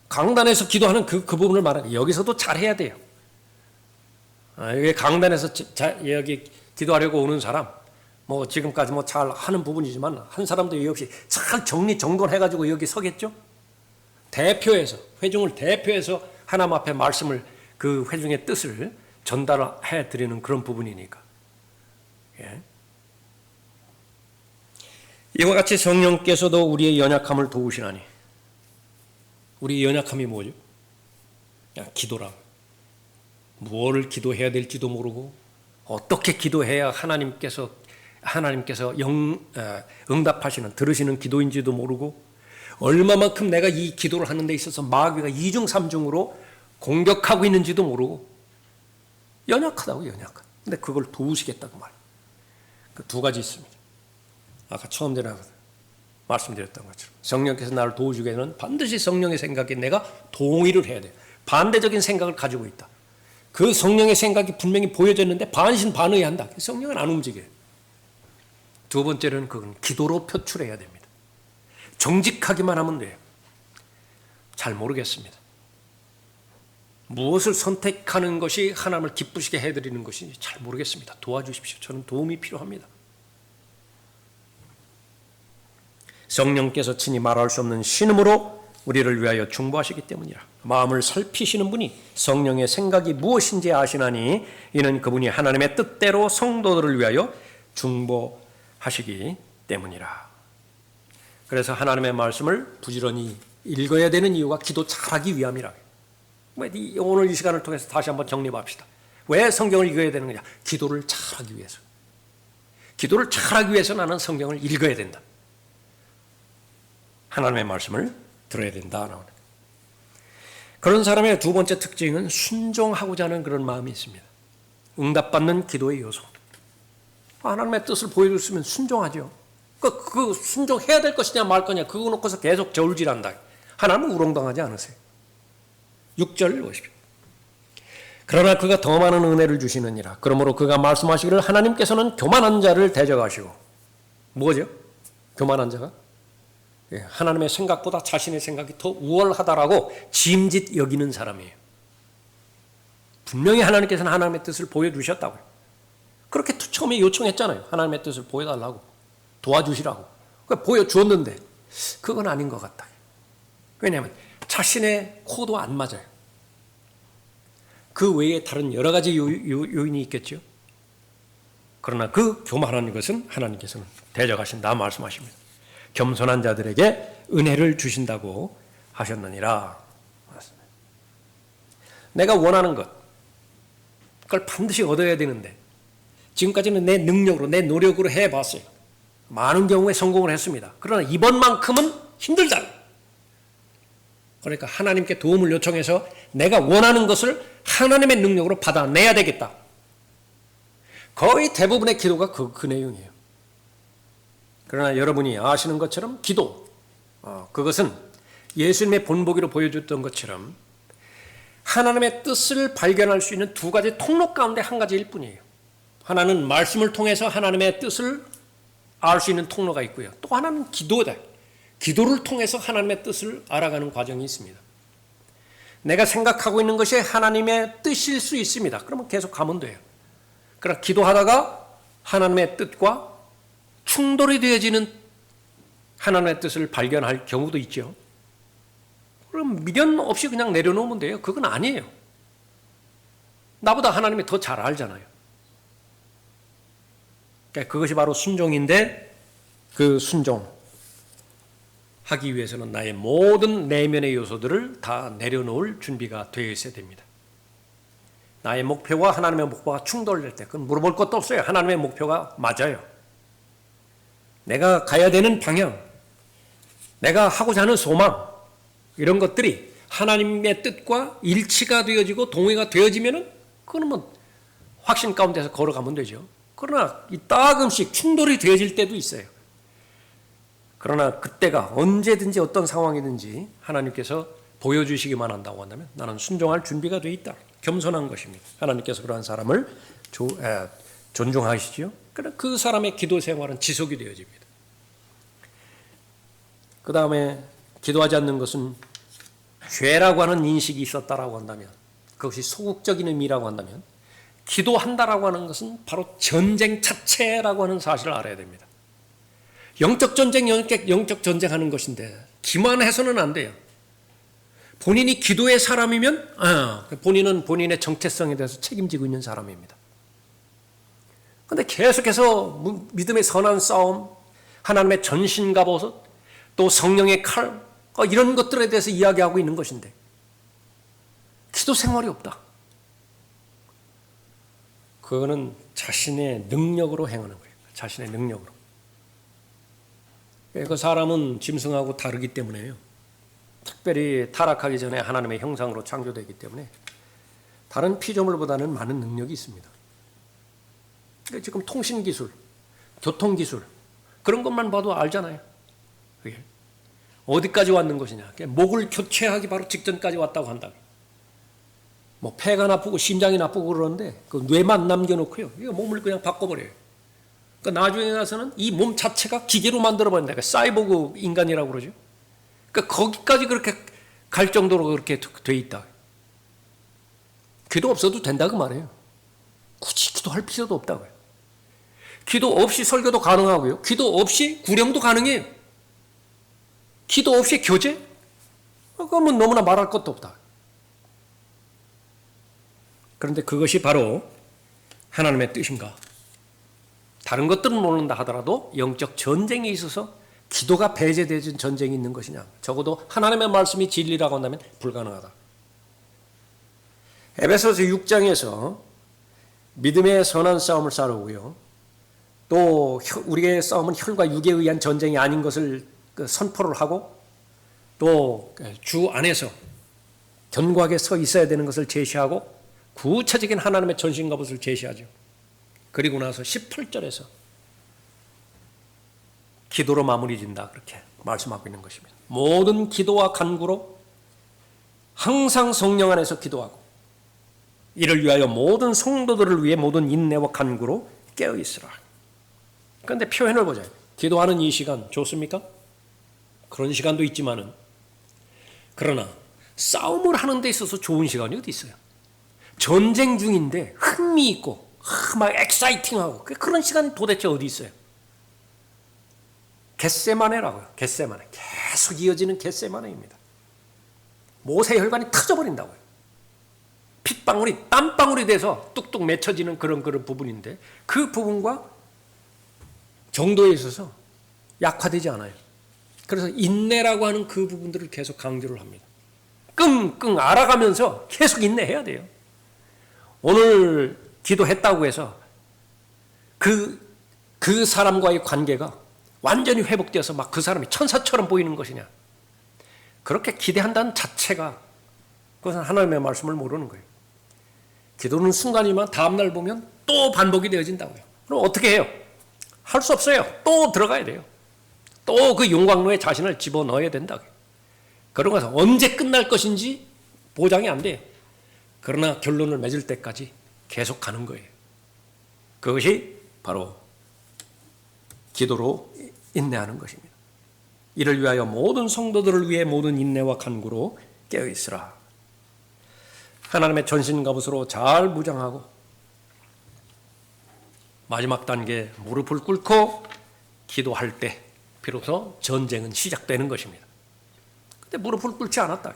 A: 강단에서 기도하는 그 부분을 말하는 거예요. 여기서도 잘해야 돼요. 여기 강단에서 여기 기도하려고 오는 사람, 뭐 지금까지 뭐 잘 하는 부분이지만 한 사람도 여기 없이 잘 정리정돈해가지고 여기 서겠죠? 대표해서, 회중을 대표해서 하나님 앞에 말씀을 그 회중의 뜻을 전달해 드리는 그런 부분이니까. 예. 이와 같이 성령께서도 우리의 연약함을 도우시나니. 우리의 연약함이 뭐죠? 기도라. 무엇을 기도해야 될지도 모르고 어떻게 기도해야 하나님께서 응답하시는 들으시는 기도인지도 모르고 얼마만큼 내가 이 기도를 하는 데 있어서 마귀가 이중삼중으로 공격하고 있는지도 모르고 연약하다고 연약한. 근데 그걸 도우시겠다고 말이에요. 그 두 가지 있습니다. 아까 처음 전에 말씀드렸던 것처럼 성령께서 나를 도우시게 되는 반드시 성령의 생각에 내가 동의를 해야 돼요. 반대적인 생각을 가지고 있다. 그 성령의 생각이 분명히 보여졌는데 반신반의한다. 성령은 안 움직여요. 두 번째는 그건 기도로 표출해야 됩니다. 정직하기만 하면 돼요. 잘 모르겠습니다. 무엇을 선택하는 것이 하나님을 기쁘시게 해드리는 것인지 잘 모르겠습니다. 도와주십시오. 저는 도움이 필요합니다. 성령께서 친히 말할 수 없는 신음으로 우리를 위하여 중보하시기 때문이라. 마음을 살피시는 분이 성령의 생각이 무엇인지 아시나니 이는 그분이 하나님의 뜻대로 성도들을 위하여 중보하시기 때문이라. 그래서 하나님의 말씀을 부지런히 읽어야 되는 이유가 기도 잘하기 위함이라. 오늘 이 시간을 통해서 다시 한번 정립합시다. 왜 성경을 읽어야 되는 거냐? 기도를 잘하기 위해서. 기도를 잘하기 위해서 나는 성경을 읽어야 된다. 하나님의 말씀을 들어야 된다. 그런 사람의 두 번째 특징은 순종하고자 하는 그런 마음이 있습니다. 응답받는 기도의 요소. 하나님의 뜻을 보여줬으면 순종하죠. 그 순종해야 될 것이냐 말 거냐 그거 놓고서 계속 저울질한다. 하나님은 우롱당하지 않으세요. 6절 보십시오. 그러나 그가 더 많은 은혜를 주시느니라. 그러므로 그가 말씀하시기를 하나님께서는 교만한 자를 대적하시고. 뭐죠? 교만한 자가? 하나님의 생각보다 자신의 생각이 더 우월하다라고 짐짓 여기는 사람이에요. 분명히 하나님께서는 하나님의 뜻을 보여주셨다고요. 그렇게 처음에 요청했잖아요. 하나님의 뜻을 보여달라고. 도와주시라고. 보여주었는데 그건 아닌 것 같다. 왜냐하면 자신의 코도 안 맞아요. 그 외에 다른 여러 가지 요인이 있겠죠. 그러나 그 교만한 것은 하나님께서는 대적하신다 말씀하십니다. 겸손한 자들에게 은혜를 주신다고 하셨느니라. 내가 원하는 것, 그걸 반드시 얻어야 되는데 지금까지는 내 능력으로 내 노력으로 해봤어요. 많은 경우에 성공을 했습니다. 그러나 이번만큼은 힘들다. 그러니까 하나님께 도움을 요청해서 내가 원하는 것을 하나님의 능력으로 받아내야 되겠다. 거의 대부분의 기도가 그 내용이에요. 그러나 여러분이 아시는 것처럼 기도, 그것은 예수님의 본보기로 보여줬던 것처럼 하나님의 뜻을 발견할 수 있는 두 가지 통로 가운데 한 가지일 뿐이에요. 하나는 말씀을 통해서 하나님의 뜻을 알 수 있는 통로가 있고요. 또 하나는 기도다. 기도를 통해서 하나님의 뜻을 알아가는 과정이 있습니다. 내가 생각하고 있는 것이 하나님의 뜻일 수 있습니다. 그러면 계속 가면 돼요. 그러나 기도하다가 하나님의 뜻과 충돌이 되어지는 하나님의 뜻을 발견할 경우도 있죠. 그럼 미련 없이 그냥 내려놓으면 돼요. 그건 아니에요. 나보다 하나님이 더 잘 알잖아요. 그러니까 그것이 바로 순종인데 그 순종하기 위해서는 나의 모든 내면의 요소들을 다 내려놓을 준비가 되어 있어야 됩니다. 나의 목표와 하나님의 목표가 충돌될 때 그건 물어볼 것도 없어요. 하나님의 목표가 맞아요. 내가 가야 되는 방향, 내가 하고자 하는 소망, 이런 것들이 하나님의 뜻과 일치가 되어지고 동의가 되어지면은 그거는 뭐 확신 가운데서 걸어가면 되죠. 그러나 이 따끔씩 충돌이 되어질 때도 있어요. 그러나 그때가 언제든지 어떤 상황이든지 하나님께서 보여주시기만 한다고 한다면 나는 순종할 준비가 되어 있다. 겸손한 것입니다. 하나님께서 그러한 사람을 존중하시죠. 그러나 그 사람의 기도 생활은 지속이 되어집니다. 그 다음에 기도하지 않는 것은 죄라고 하는 인식이 있었다라고 한다면, 그것이 소극적인 의미라고 한다면, 기도한다라고 하는 것은 바로 전쟁 자체라고 하는 사실을 알아야 됩니다. 영적 전쟁, 영적 전쟁하는 것인데 기만해서는 안 돼요. 본인이 기도의 사람이면 본인은 본인의 정체성에 대해서 책임지고 있는 사람입니다. 그런데 계속해서 믿음의 선한 싸움, 하나님의 전신갑옷, 또 성령의 칼, 이런 것들에 대해서 이야기하고 있는 것인데 기도 생활이 없다. 그거는 자신의 능력으로 행하는 거예요. 자신의 능력으로. 그 사람은 짐승하고 다르기 때문에요. 특별히 타락하기 전에 하나님의 형상으로 창조되기 때문에 다른 피조물보다는 많은 능력이 있습니다. 지금 통신기술, 교통기술 그런 것만 봐도 알잖아요. 그게 어디까지 왔는 것이냐. 목을 교체하기 바로 직전까지 왔다고 한다. 뭐 폐가 나쁘고 심장이 나쁘고 그러는데 그 뇌만 남겨놓고요. 이거 몸을 그냥 바꿔버려요. 그러니까 나중에 가서는 이 몸 자체가 기계로 만들어버린다. 그러니까 사이보그 인간이라고 그러죠. 그러니까 거기까지 그렇게 갈 정도로 그렇게 돼 있다. 기도 없어도 된다 그 말이에요. 굳이 기도할 필요도 없다고요. 기도 없이 설교도 가능하고요. 기도 없이 구령도 가능해요. 기도 없이 교제? 그러면 너무나 말할 것도 없다. 그런데 그것이 바로 하나님의 뜻인가? 다른 것들은 모른다 하더라도 영적 전쟁에 있어서 기도가 배제되는 전쟁이 있는 것이냐? 적어도 하나님의 말씀이 진리라고 한다면 불가능하다. 에베소서 6장에서 믿음의 선한 싸움을 싸우고요. 또 우리의 싸움은 혈과 육에 의한 전쟁이 아닌 것을 선포를 하고 또 주 안에서 견고하게 서 있어야 되는 것을 제시하고 구체적인 하나님의 전신갑옷을 제시하죠. 그리고 나서 18절에서 기도로 마무리 진다 그렇게 말씀하고 있는 것입니다. 모든 기도와 간구로 항상 성령 안에서 기도하고 이를 위하여 모든 성도들을 위해 모든 인내와 간구로 깨어있으라. 그런데 표현을 보자. 기도하는 이 시간 좋습니까? 그런 시간도 있지만은 그러나 싸움을 하는 데 있어서 좋은 시간이 어디 있어요? 전쟁 중인데 흥미있고 막 엑사이팅하고 그런 시간이 도대체 어디 있어요? 겟세마네라고요. 겟세마네. 계속 이어지는 겟세마네입니다. 모세 혈관이 터져버린다고요. 핏방울이 땀방울이 돼서 뚝뚝 맺혀지는 그런 부분인데 그 부분과 정도에 있어서 약화되지 않아요. 그래서 인내라고 하는 그 부분들을 계속 강조를 합니다. 끙끙 알아가면서 계속 인내해야 돼요. 오늘 기도했다고 해서 그 사람과의 관계가 완전히 회복되어서 막 그 사람이 천사처럼 보이는 것이냐. 그렇게 기대한다는 자체가 그것은 하나님의 말씀을 모르는 거예요. 기도는 순간이지만 다음날 보면 또 반복이 되어진다고요. 그럼 어떻게 해요? 할 수 없어요. 또 들어가야 돼요. 또 그 용광로에 자신을 집어넣어야 된다고요. 그러고 나서 언제 끝날 것인지 보장이 안 돼요. 그러나 결론을 맺을 때까지 계속 가는 거예요. 그것이 바로 기도로 인내하는 것입니다. 이를 위하여 모든 성도들을 위해 모든 인내와 간구로 깨어있으라. 하나님의 전신갑옷으로 잘 무장하고 마지막 단계 무릎을 꿇고 기도할 때 비로소 전쟁은 시작되는 것입니다. 근데 무릎을 꿇지 않았다.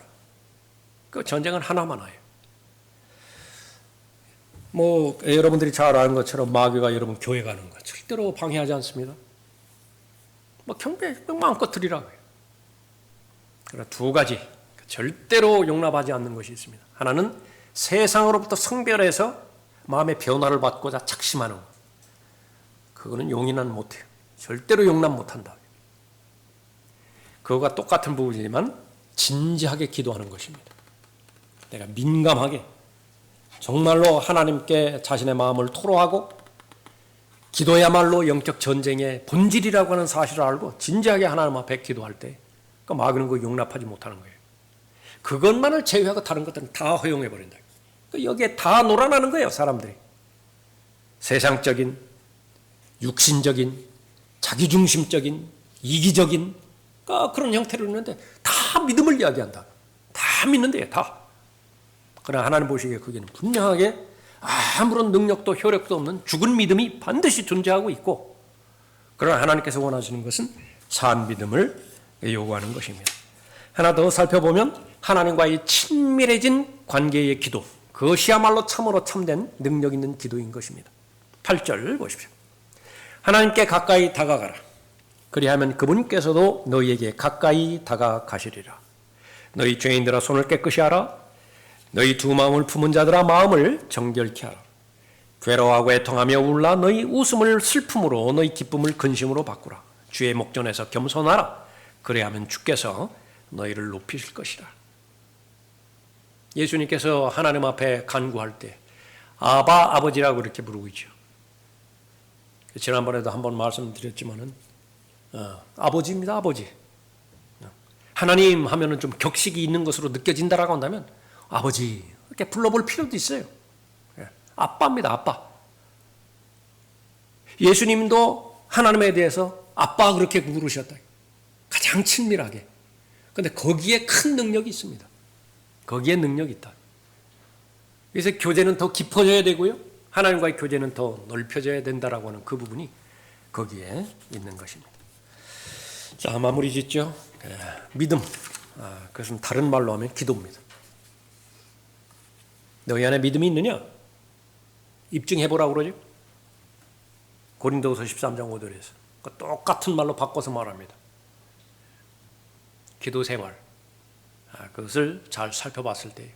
A: 그 전쟁은 하나만화예요. 여러분들이 잘 아는 것처럼 마귀가 여러분 교회 가는 거 절대로 방해하지 않습니다. 경배 마음껏 드리라고요. 그러나 두 가지 절대로 용납하지 않는 것이 있습니다. 하나는 세상으로부터 성별해서 마음의 변화를 받고자 착심하는 것. 그거는 용인은 못해요. 절대로 용납 못한다. 그거가 똑같은 부분이지만 진지하게 기도하는 것입니다. 내가 민감하게 정말로 하나님께 자신의 마음을 토로하고 기도야말로 영적 전쟁의 본질이라고 하는 사실을 알고 진지하게 하나님 앞에 기도할 때 마귀는 그거 용납하지 못하는 거예요. 그것만을 제외하고 다른 것들은 다 허용해버린다. 여기에 다 놀아나는 거예요. 사람들이. 세상적인, 육신적인, 자기중심적인, 이기적인 그런 형태로 있는데 다 믿음을 이야기한다. 다 믿는데요. 다. 그러나 하나님 보시기에 거기는 분명하게 아무런 능력도 효력도 없는 죽은 믿음이 반드시 존재하고 있고, 그러나 하나님께서 원하시는 것은 산 믿음을 요구하는 것입니다. 하나 더 살펴보면 하나님과의 친밀해진 관계의 기도, 그것이야말로 참으로 참된 능력 있는 기도인 것입니다. 8절 보십시오. 하나님께 가까이 다가가라. 그리하면 그분께서도 너희에게 가까이 다가가시리라. 너희 죄인들아 손을 깨끗이 하라. 너희 두 마음을 품은 자들아 마음을 정결케 하라. 괴로워하고 애통하며 울라. 너희 웃음을 슬픔으로 너희 기쁨을 근심으로 바꾸라. 주의 목전에서 겸손하라. 그래야면 주께서 너희를 높이실 것이라. 예수님께서 하나님 앞에 간구할 때 아바 아버지라고 이렇게 부르고 있죠. 지난번에도 한번 말씀드렸지만은 아버지입니다. 아버지. 하나님 하면은 좀 격식이 있는 것으로 느껴진다라고 한다면 아버지 이렇게 불러볼 필요도 있어요. 아빠입니다. 아빠. 예수님도 하나님에 대해서 아빠 그렇게 부르셨다. 가장 친밀하게. 그런데 거기에 큰 능력이 있습니다. 거기에 능력이 있다. 그래서 교제는 더 깊어져야 되고요. 하나님과의 교제는 더 넓혀져야 된다라고 하는 그 부분이 거기에 있는 것입니다. 자, 마무리 짓죠. 믿음. 그것은 다른 말로 하면 기도입니다. 너희 안에 믿음이 있느냐? 입증해보라고 그러죠. 고린도후서 13장 5절에서 똑같은 말로 바꿔서 말합니다. 기도 생활. 그것을 잘 살펴봤을 때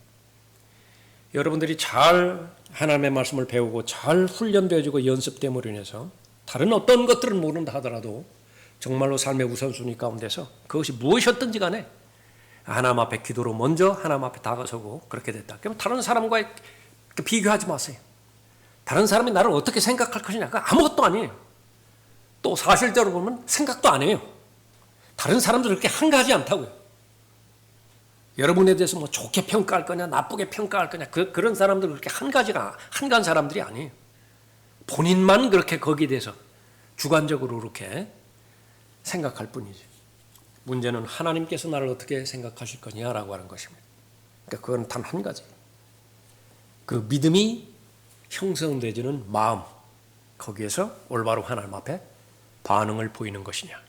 A: 여러분들이 잘 하나님의 말씀을 배우고 잘 훈련되어지고 연습됨으로 인해서 다른 어떤 것들은 모른다 하더라도 정말로 삶의 우선순위 가운데서 그것이 무엇이었든지 간에 하나님 앞에 기도로 먼저 하나님 앞에 다가서고 그렇게 됐다. 그럼 다른 사람과 비교하지 마세요. 다른 사람이 나를 어떻게 생각할 것이냐. 그건 아무것도 아니에요. 또 사실대로 보면 생각도 안 해요. 다른 사람들 그렇게 한가하지 않다고요. 여러분에 대해서 좋게 평가할 거냐 나쁘게 평가할 거냐 그런 사람들 그렇게 한가한 사람들이 아니에요. 본인만 그렇게 거기에 대해서 주관적으로 그렇게 생각할 뿐이지. 문제는 하나님께서 나를 어떻게 생각하실 거냐라고 하는 것입니다. 그러니까 그건 단 한 가지. 그 믿음이 형성되지는 마음, 거기에서 올바로 하나님 앞에 반응을 보이는 것이냐.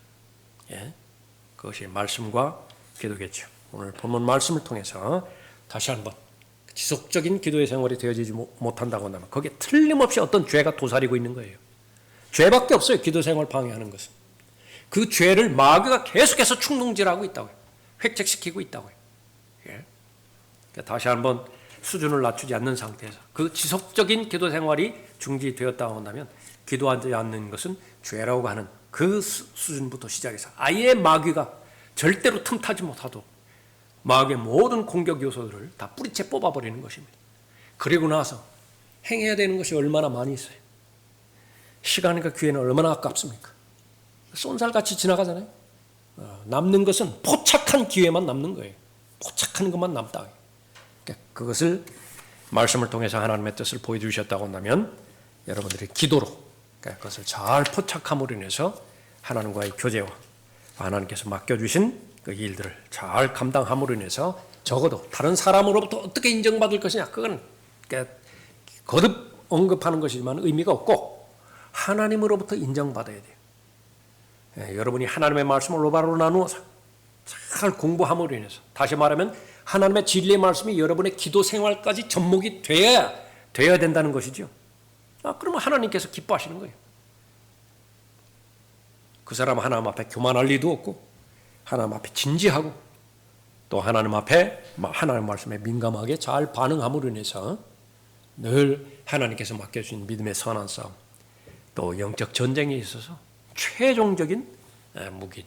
A: 그것이 말씀과 기도겠죠. 오늘 본문 말씀을 통해서 다시 한번 지속적인 기도의 생활이 되어지지 못한다고 한다면 거기에 틀림없이 어떤 죄가 도사리고 있는 거예요. 죄밖에 없어요. 기도 생활 방해하는 것은. 그 죄를 마귀가 계속해서 충동질하고 있다고요. 획책시키고 있다고요. 다시 한번 수준을 낮추지 않는 상태에서 그 지속적인 기도 생활이 중지되었다고 한다면 기도하지 않는 것은 죄라고 하는 그 수준부터 시작해서 아예 마귀가 절대로 틈타지 못하도록 마귀의 모든 공격 요소들을 다 뿌리채 뽑아버리는 것입니다. 그리고 나서 행해야 되는 것이 얼마나 많이 있어요. 시간과 기회는 얼마나 아깝습니까? 쏜살같이 지나가잖아요. 남는 것은 포착한 기회만 남는 거예요. 포착한 것만 남다. 그러니까 그것을 말씀을 통해서 하나님의 뜻을 보여주셨다고 한다면 여러분들이 기도로 그러니까 그것을 잘 포착함으로 인해서 하나님과의 교제와 하나님께서 맡겨주신 그 일들을 잘 감당함으로 인해서 적어도 다른 사람으로부터 어떻게 인정받을 것이냐 그건 그러니까 거듭 언급하는 것이지만 의미가 없고 하나님으로부터 인정받아야 돼요. 여러분이 하나님의 말씀을 올바로 나누어서 잘 공부함으로 인해서 다시 말하면 하나님의 진리의 말씀이 여러분의 기도 생활까지 접목이 되어야 된다는 것이죠. 그러면 하나님께서 기뻐하시는 거예요. 그 사람은 하나님 앞에 교만할 리도 없고 하나님 앞에 진지하고 또 하나님 앞에 하나님 말씀에 민감하게 잘 반응함으로 인해서 늘 하나님께서 맡겨주신 믿음의 선한 싸움 또 영적 전쟁에 있어서 최종적인 무기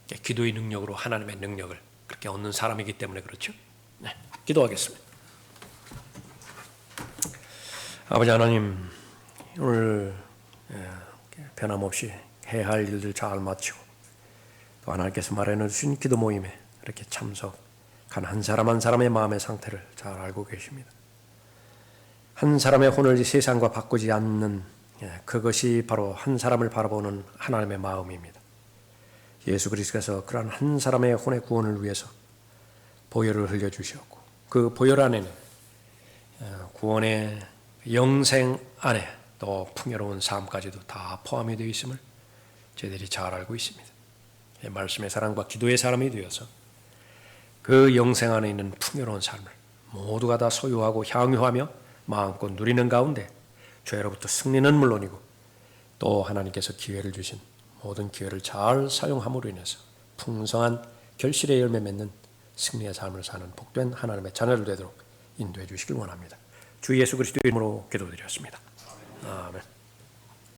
A: 기도의 능력으로 하나님의 능력을 그렇게 얻는 사람이기 때문에 그렇죠. 네, 기도하겠습니다. 아버지 하나님 오늘 변함없이 해야 할 일들 잘 마치고 또 하나님께서 마련해 주신 기도 모임에 이렇게 참석한 한 사람 한 사람의 마음의 상태를 잘 알고 계십니다. 한 사람의 혼을 이 세상과 바꾸지 않는 그것이 바로 한 사람을 바라보는 하나님의 마음입니다. 예수 그리스도께서 그러한 한 사람의 혼의 구원을 위해서 보혈을 흘려주셨고 그 보혈 안에는 구원의 영생 안에 또 풍요로운 삶까지도 다 포함이 되어 있음을 저희들이 잘 알고 있습니다. 말씀의 사랑과 기도의 사람이 되어서 그 영생 안에 있는 풍요로운 삶을 모두가 다 소유하고 향유하며 마음껏 누리는 가운데 죄로부터 승리는 물론이고 또 하나님께서 기회를 주신 모든 기회를 잘 사용함으로 인해서 풍성한 결실의 열매 맺는 승리의 삶을 사는 복된 하나님의 자녀들 되도록 인도해 주시길 원합니다. 주 예수 그리스도의 이름으로 기도드렸습니다. 아멘.